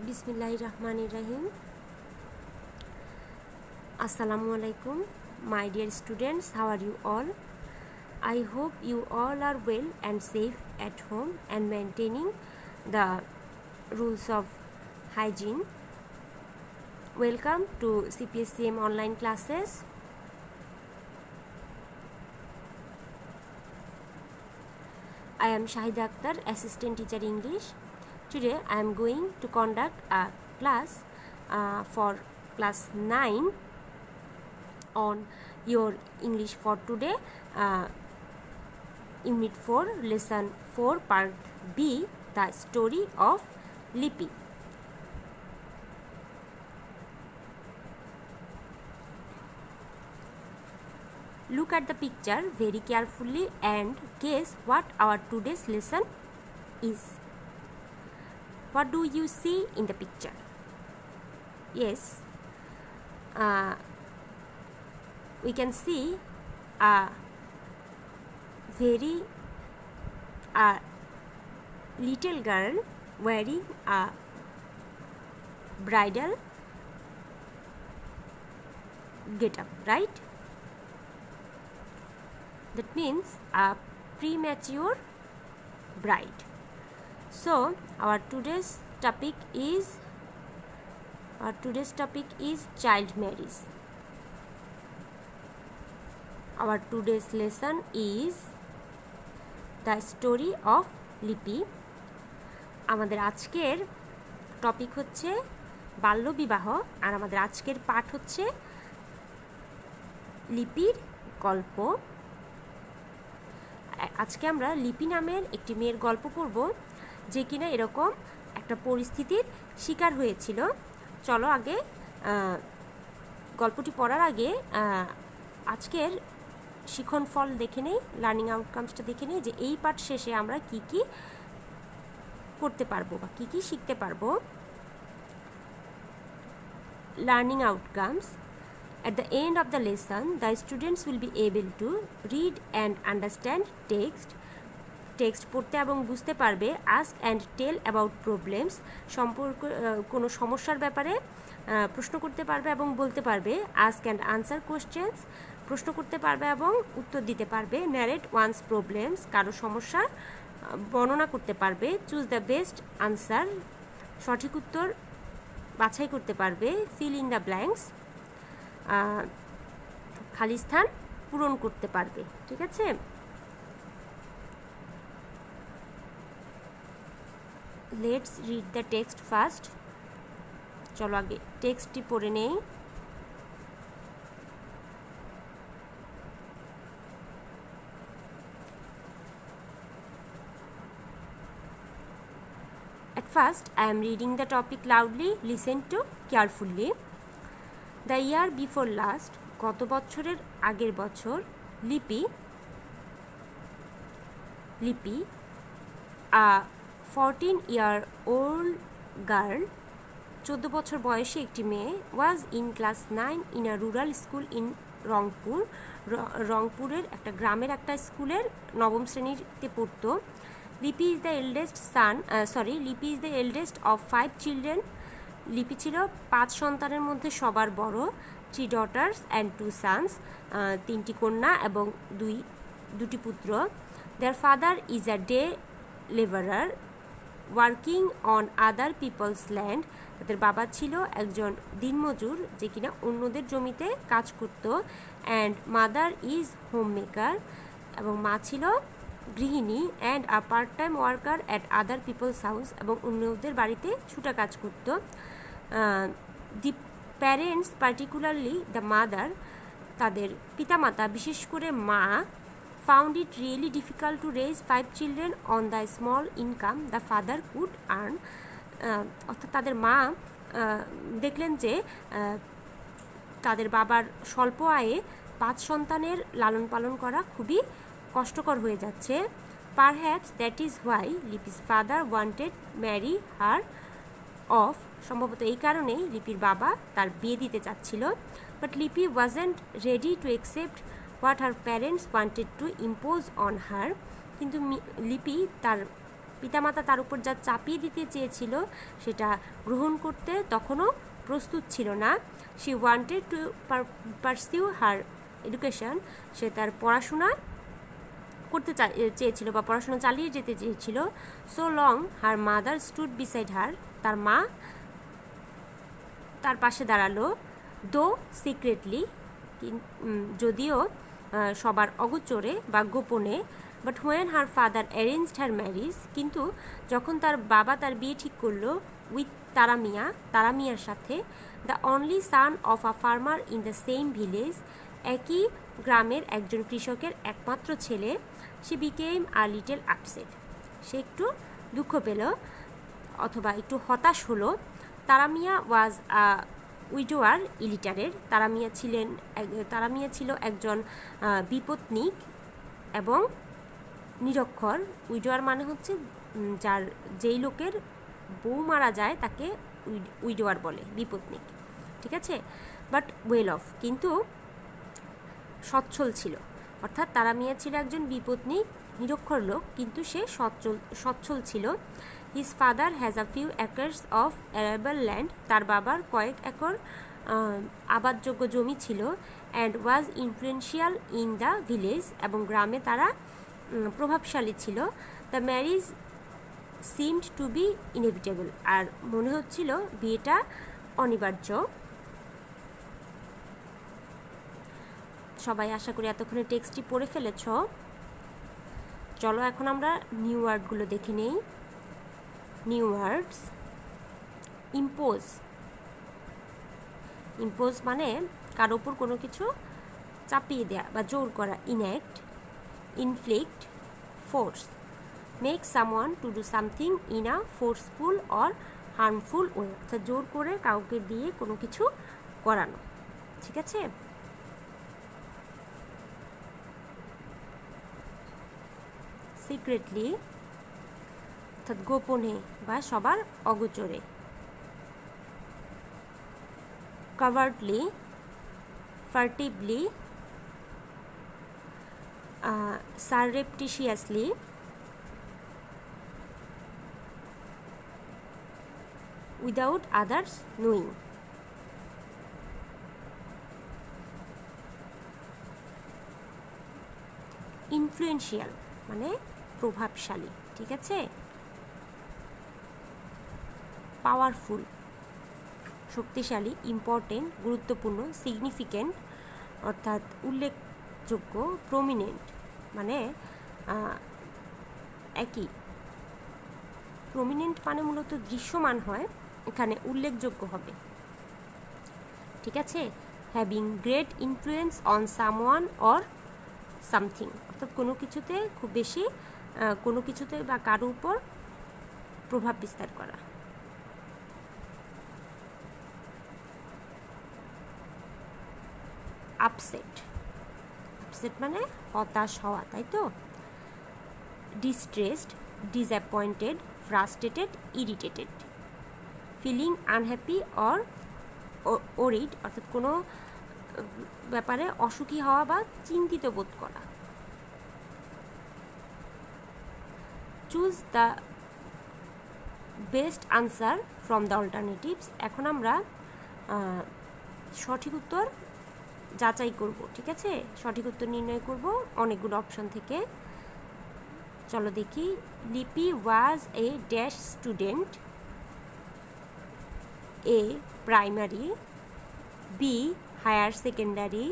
Bismillahirrahmanirrahim. Assalamualaikum, my dear students. How are you all? I hope you all are well and safe at home and maintaining the rules of hygiene. Welcome to CPSCM online classes. I am Shahida Akhtar, Assistant Teacher English. Today I am going to conduct a class for class 9 on your English for today, Unit 4, Lesson 4, Part B, the story of Lipi. Look at the picture very carefully and guess what our today's lesson is. What do you see in the picture? Yes, we can see a little girl wearing a bridal get-up, right? That means a premature bride. So our today's topic is child marriage. Our today's lesson is the story of Lipi. আমাদের আজকের topic হচ্ছে বাল্যবিবাহ আর আমাদের আজকের পাঠ হচ্ছে লিপির গল্প। আজকে আমরা লিপি নামের একটি মেয়ের গল্প পড়ব যে কিনা এরকম একটা পরিস্থিতির শিকার হয়েছিল। চলো আগে গল্পটি পড়ার আগে আজকের শিখন ফল দেখে নেই, লার্নিং আউটকামসটা দেখে নেই যে এই পাঠ শেষে আমরা কি কি করতে পারবো বা কি কি শিখতে পারবো। Learning outcomes: At the end of the lesson, the students will be able to read and understand text পড়তে এবং বুঝতে পারবে, ask and tell about problems কোনো সমস্যার ব্যাপারে প্রশ্ন করতে পারবে এবং বলতে পারবে, ask and answer questions প্রশ্ন করতে পারবে এবং উত্তর দিতে পারবে, narrate one's problems কারো সমস্যার বর্ণনা করতে পারবে, choose the best answer সঠিক উত্তর বাছাই করতে পারবে, fill in the blanks খালি স্থান পূরণ করতে পারবে। ঠিক আছে, let's read the text first. চলো আগে টেক্সটটি পড়ে নেই। At first, I am reading the topic loudly. Listen to carefully. The year before last, গত বছরের আগের বছর, লিপি a 14-year-old girl 14 বছর বয়সী একটি মেয়ে was in class 9 in a rural school in রংপুরের একটা গ্রামের একটা স্কুলের নবম শ্রেণীতে পড়তো। লিপি is the eldest of 5 children. লিপি ছিল 5 সন্তানের মধ্যে সবার বড়। 3 daughters and 2 sons, 3টি কন্যা এবং দুটি পুত্র। Their father is a day laborer working on other people's land. তাদের বাবা ছিল একজন দিনমজুর যে কিনা অন্যদের জমিতে কাজ করত। অ্যান্ড মাদার ইজ হোমমেকার, এবং মা ছিল গৃহিণী। And a part time worker at other people's house, এবং অন্যদের বাড়িতে ছুটা কাজ করত। The parents, particularly the mother, তাদের পিতামাতা বিশেষ করে মা, found it really difficult to raise 5 children on the small income the father could earn. অর্থাৎ তাদের মা দেখলেন যে তাদের বাবার স্বল্প আয়ে 5 সন্তানের লালন পালন করা খুবই কষ্টকর হয়ে যাচ্ছে। Perhaps that is why Lipi's father wanted marry her off. সম্ভবত এই কারণেই লিপির বাবা তার বিয়ে দিতে চাচ্ছিল। But Lipi wasn't ready to accept what her parents wanted to impose on her. কিন্তু লিপি তার পিতামাতা তার উপর যা চাপিয়ে দিতে চেয়েছিল সেটা গ্রহণ করতে তখনও প্রস্তুত ছিল না। She wanted to pursue her education, সে তার পড়াশোনা করতে চেয়েছিল বা পড়াশোনা চালিয়ে যেতে চেয়েছিল। So long her mother stood beside her, তার মা তার পাশে দাঁড়ালো। দো সিক্রেটলি, যদিও সবার অগোচরে বা গোপনে। But when her father arranged her marriage, কিন্তু যখন তার বাবা তার বিয়ে ঠিক করলো উইথ তারামিয়ার সাথে, the only son of a farmer in the same village, একই গ্রামের একজন কৃষকের একমাত্র ছেলে, she became a little upset, সে একটু দুঃখ পেল অথবা একটু হতাশ হলো। তারামিয়া ওয়াজ আ উইডোয়ার ইলিটারের, তারামিয়া ছিল একজন বিপত্নিক এবং নিরক্ষর। উইডোয়ার মানে হচ্ছে যেই লোকের বউ মারা যায় তাকে উইডোয়ার বলে, বিপত্নিক, ঠিক আছে। বাট ওয়েল অফ, কিন্তু সচ্ছল ছিল, অর্থাৎ তারামিয়া ছিল একজন বিপত্নিক নিরক্ষর লোক, কিন্তু সে সচ্ছল ছিল। His father has a few acres of arable land, তার বাবার কয়েক একর আবাদযোগ্য জমি ছিল। And was influential in the village, এবং গ্রামে তারা প্রভাবশালী ছিল। The marriage seemed to be inevitable, আর মনে হচ্ছিল বিয়েটা অনিবার্য। সবাই আশা করি এতক্ষণে টেক্সটটি পড়ে ফেলেছ। চলো এখন আমরা নিউ ওয়ার্ডগুলো দেখে নেই। নিউ ওয়ার্ডস: ইম্পোজ, ইম্পোজ মানে কার ওপর কোনো কিছু চাপিয়ে দেয়া বা জোর করা। Enact, inflict, force, make someone to do something in a forceful or harmful way, অর্থাৎ জোর করে কাউকে দিয়ে কোনো কিছু করানো, ঠিক আছে। সিক্রেটলি অর্থাৎ গোপনে বা সবার অগোচরে। covertly, furtively, surreptitiously, without others knowing. Influential মানে প্রভাবশালী, ঠিক আছে। পাওয়ারফুল শক্তিশালী, ইম্পর্টেন্ট গুরুত্বপূর্ণ, সিগনিফিক্যান্ট অর্থাৎ উল্লেখযোগ্য, প্রমিনেন্ট মানে একই। প্রমিনেন্ট মানে মূলত দৃশ্যমান হয়, এখানে উল্লেখযোগ্য হবে, ঠিক আছে। Having great influence on someone or something, অর্থাৎ কোনো কিছুতে খুব বেশি কোনো কিছুতে বা কারো উপর প্রভাব বিস্তার করা। আপসেট, আপসেট মানে হতাশ হওয়া, তাই তো। Distressed, disappointed, frustrated, irritated. Feeling unhappy or worried অর্থাৎ কোনো ব্যাপারে অসুখী হওয়া বা চিন্তিত বোধ করা। Choose the best answer from the alternatives, এখন আমরা সঠিক উত্তর যাচাই করব, ঠিক আছে। সঠিক উত্তর নির্ণয় করব অনেকগুলো অপশন থেকে। চলো দেখি। Lipi was a dash student, A primary, B higher secondary,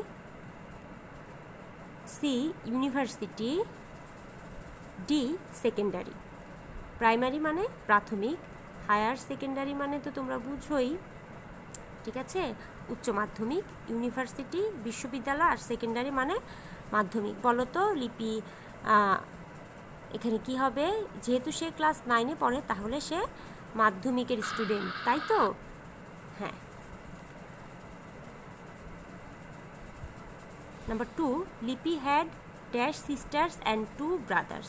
C university, D secondary. Primary মানে প্রাথমিক, হায়ার সেকেন্ডারি মানে তো তোমরা বুঝোই, ঠিক আছে, উচ্চ মাধ্যমিক, ইউনিভার্সিটি বিশ্ববিদ্যালয়, আর সেকেন্ডারি মানে মাধ্যমিক। বলো তো লিপি এখানে কি হবে? যেহেতু সে ক্লাস 9-এ পড়ে তাহলে সে মাধ্যমিকের স্টুডেন্ট, তাই তো? হ্যাঁ। নাম্বার 2, লিপি had dash sisters and 2 brothers.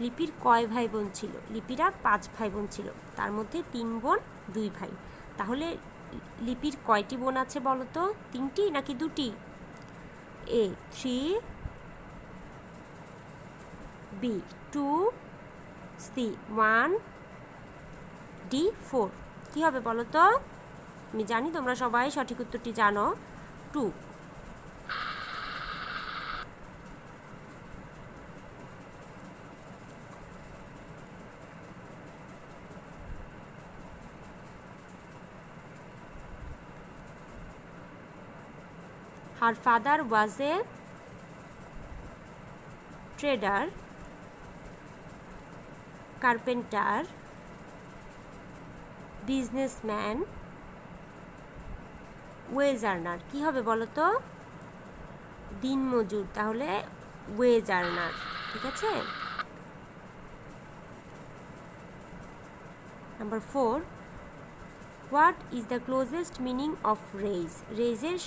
লিপির কয় ভাই বোন ছিল? লিপিরা 5 ভাই বোন ছিল, তার মধ্যে 3 বোন 2 ভাই। তাহলে লিপির কয়টি বোন আছে বলো তো? 3টি নাকি 2টি? এ 3, বি 2, সি 1 ডি 4 কী হবে বলো তো? আমি জানি তোমরা সবাই সঠিক উত্তরটি জানো, 2। Her father was a trader, carpenter, businessman, wage earner। কী হবে বলো তো? দিনমজুর, তাহলে ওয়েজ আর্নার। ঠিক আছে। Number 4, what is the closest meaning of raise? রেইজের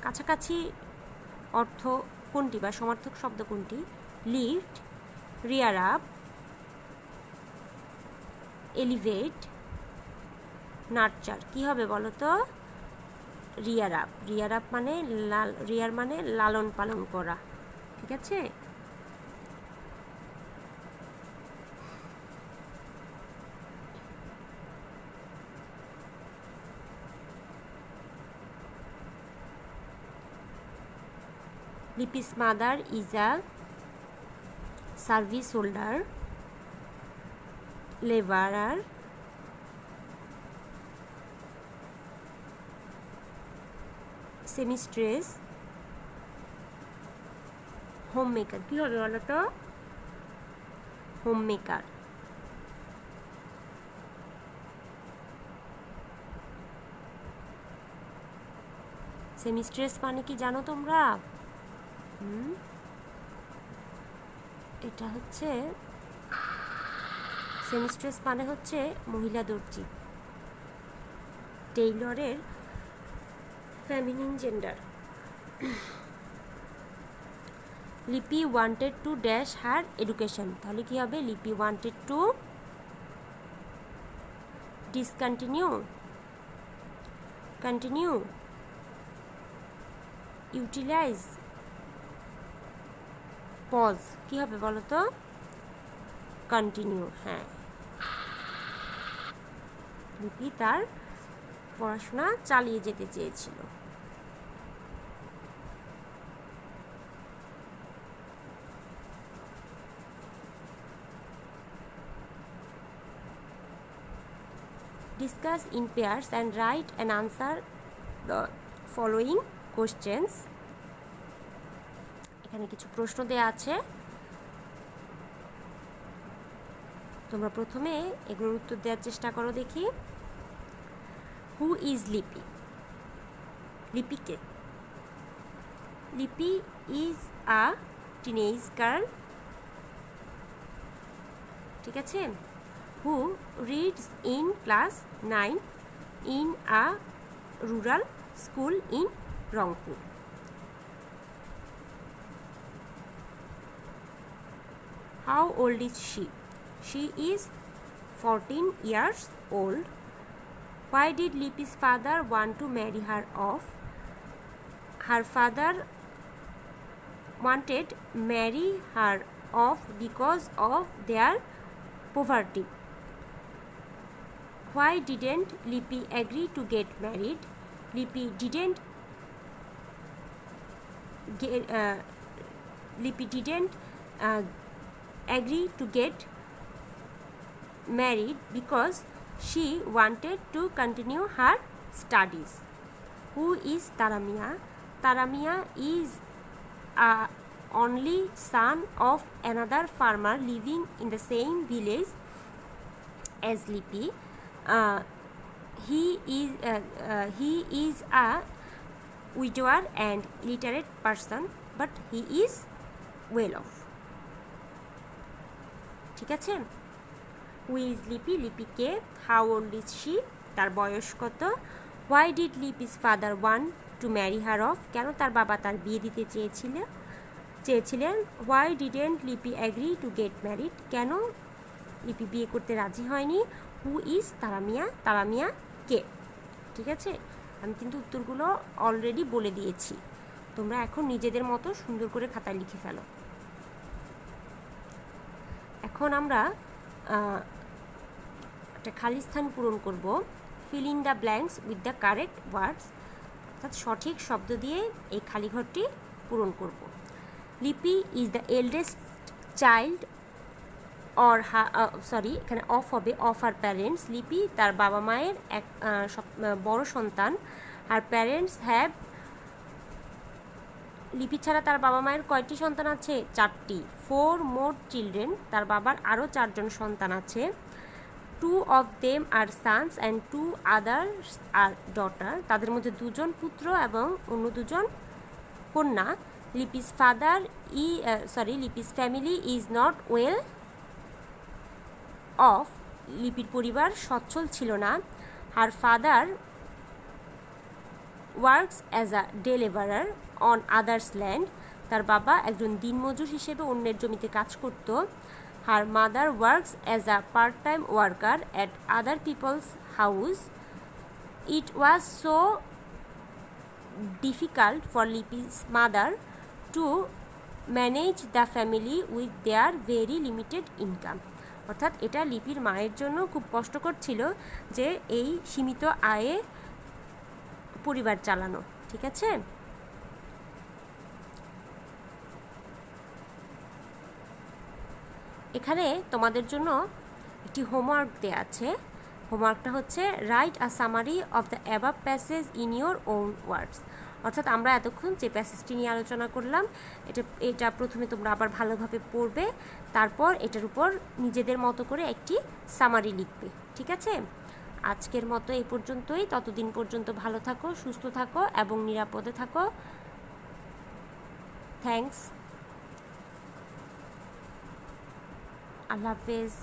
কাছাকাছি অর্থ কোনটি বা সমার্থক শব্দ কোনটি? Lift, rear up, elevate, nurture. কী হবে বলো তো? রিয়ার আপ। রিয়ার আপ মানে রিয়ার মানে লালন পালন করা। ঠিক আছে। Lipi's mother is a service holder, labourer, seamstress, home maker. কী হবে বলো তো? Home maker. সেমিস্ট্রেস মানে কি জানো তোমরা? এটা হচ্ছে সেমিস্ট্রেস মানে হচ্ছে মহিলা দর্জি, টেইলরের feminine gender. Lipi wanted to dash her education. তাহলে কি হবে? Lipi wanted to discontinue, continue, utilize, pause. কী হবে বলো তো? কন্টিনিউ। হ্যাঁ, লিপি তার পড়াশোনা চালিয়ে যেতে চেয়েছিল। Discuss in pairs and write and answer the following questions. এখানে কিছু প্রশ্ন দেয়া আছে, তোমরা প্রথমে এগুলোর উত্তর দেওয়ার চেষ্টা করো দেখি। হু ইজ লিপি? লিপি কে? লিপি ইজ আ টিনেজ গার্ল। ঠিক আছে। Who reads in class 9 in a rural school in Rangpur. How old is she? She is 14 years old. Why did Lipi's father want to marry her off? Her father wanted marry her off because of their poverty. Why didn't Lipi agree to get married? Lipi didn't agree to get married because she wanted to continue her studies. Who is Taramia? Taramia is a only son of another farmer living in the same village as Lipi. He is a widower and illiterate person, but he is well off. ঠিক আছে। Who is Lipi? লিপিকে। How old is she? তার বয়স কত? Why did Lipi's father want to marry her off? কেন তার বাবা তার বিয়ে দিতে চেয়েছিলেন? Why didn't Lipi agree to get married? কেন লিপি বিয়ে করতে রাজি হয়নি? Who is Taramia? তারামিয়া কে? ঠিক আছে। আমি কিন্তু উত্তরগুলো অলরেডি বলে দিয়েছি, তোমরা এখন নিজেদের মতো সুন্দর করে খাতায় লিখে ফেলো। এখন এখন আমরা একটা খালি স্থান পূরণ করব। Fill in the blanks with the correct words, অর্থাৎ সঠিক শব্দ দিয়ে এই খালি ঘরটি পূরণ করব। লিপি is the eldest child or এখানে অফ হবে, অফ আর প্যারেন্টস। লিপি তার বাবা মায়ের এক বড় সন্তান। আর প্যারেন্টস হ্যাভ, লিপি ছাড়া তার বাবা মায়ের কয়টি সন্তান আছে? 4টি। 4 মোর চিলড্রেন, তার বাবার আরও 4জন সন্তান আছে। 2 of them are sons and 2 others are daughter, তাদের মধ্যে 2জন পুত্র এবং অন্য 2জন কন্যা। Lipi's family is not well off, লিপির পরিবার সচ্ছল ছিল না। Her father works as a day labourer on others land, তার বাবা একজন দিনমজুর হিসেবে অন্যের জমিতে কাজ করত। Her mother works as a part time worker at other people's house. It was so difficult for Lipi's mother to manage the family with there very limited income, অর্থাৎ এটা লিপির মায়ের জন্য খুব কষ্টকর ছিল যে এই সীমিত আয়ে পরিবার চালানো। ঠিক আছে, এখানে তোমাদের জন্য একটি হোমওয়ার্ক দেওয়া আছে। হোমওয়ার্কটা হচ্ছে write a summary of the above passage in your own words, অর্থাৎ আমরা এতক্ষণ যে প্যাসেজটি নিয়ে আলোচনা করলাম এটা প্রথমে তোমরা আবার ভালোভাবে পড়বে, তারপর এটার উপর নিজেদের মতো করে একটি সামারি লিখবে। ঠিক আছে, আজকের মতো এই পর্যন্তই। ততদিন পর্যন্ত ভালো থাকো, সুস্থ থাকো এবং নিরাপদে থাকো। থ্যাঙ্কস, আল্লাহ হাফেজ।